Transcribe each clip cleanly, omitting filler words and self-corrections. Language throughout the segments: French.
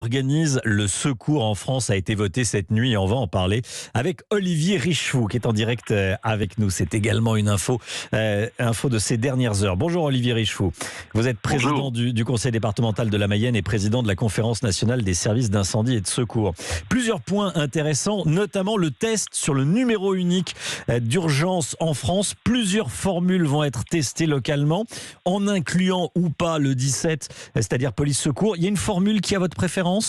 organise le secours en France a été voté cette nuit et on va en parler avec Olivier Richefou qui est en direct avec nous. C'est également une info de ces dernières heures. Bonjour Olivier Richefou. Vous êtes président du conseil départemental de la Mayenne et président de la conférence nationale des services d'incendie et de secours. Plusieurs points intéressants, notamment le test sur le numéro unique d'urgence en France. Plusieurs formules vont être testées localement en incluant ou pas le 17, c'est-à-dire police-secours. Il y a une formule qui a votre préférence ?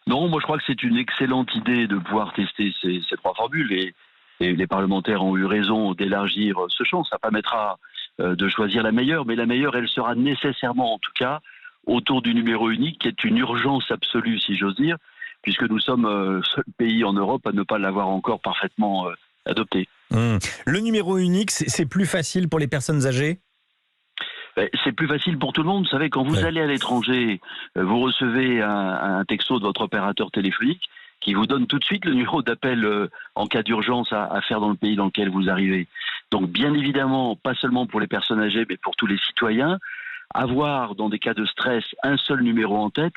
Non, moi je crois que c'est une excellente idée de pouvoir tester ces trois formules et les parlementaires ont eu raison d'élargir ce champ. Ça permettra de choisir la meilleure, mais la meilleure, elle sera nécessairement en tout cas autour du numéro unique qui est une urgence absolue, si j'ose dire, puisque nous sommes le seul pays en Europe à ne pas l'avoir encore parfaitement adopté. Le numéro unique, c'est plus facile pour les personnes âgées ? C'est plus facile pour tout le monde. Vous savez, quand vous allez à l'étranger, vous recevez un texto de votre opérateur téléphonique qui vous donne tout de suite le numéro d'appel en cas d'urgence à faire dans le pays dans lequel vous arrivez. Donc bien évidemment, pas seulement pour les personnes âgées, mais pour tous les citoyens, avoir dans des cas de stress un seul numéro en tête,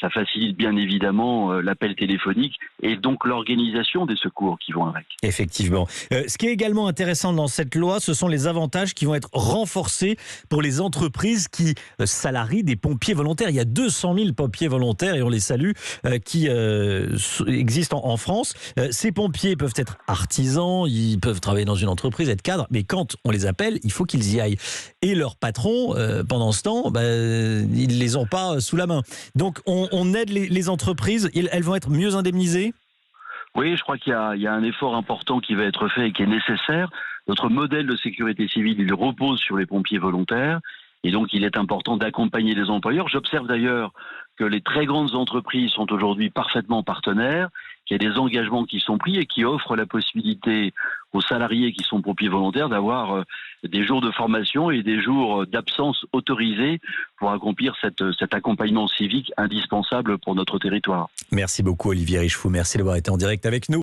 ça facilite bien évidemment l'appel téléphonique et donc l'organisation des secours qui vont avec. Effectivement. Ce qui est également intéressant dans cette loi, ce sont les avantages qui vont être renforcés pour les entreprises qui salarient des pompiers volontaires. Il y a 200 000 pompiers volontaires, et on les salue, qui existent en France. Ces pompiers peuvent être artisans, ils peuvent travailler dans une entreprise, être cadres, mais quand on les appelle, il faut qu'ils y aillent. Et leurs patrons, pendant ce temps, ils ne les ont pas sous la main. Donc on aide les entreprises, elles vont être mieux indemnisées ? Oui, je crois qu'il y a un effort important qui va être fait et qui est nécessaire. Notre modèle de sécurité civile, il repose sur les pompiers volontaires. Et donc, il est important d'accompagner les employeurs. J'observe d'ailleurs que les très grandes entreprises sont aujourd'hui parfaitement partenaires, qu'il y a des engagements qui sont pris et qui offrent la possibilité aux salariés qui sont pompiers volontaires d'avoir des jours de formation et des jours d'absence autorisés pour accomplir cet accompagnement civique indispensable pour notre territoire. Merci beaucoup Olivier Richefou, merci d'avoir été en direct avec nous.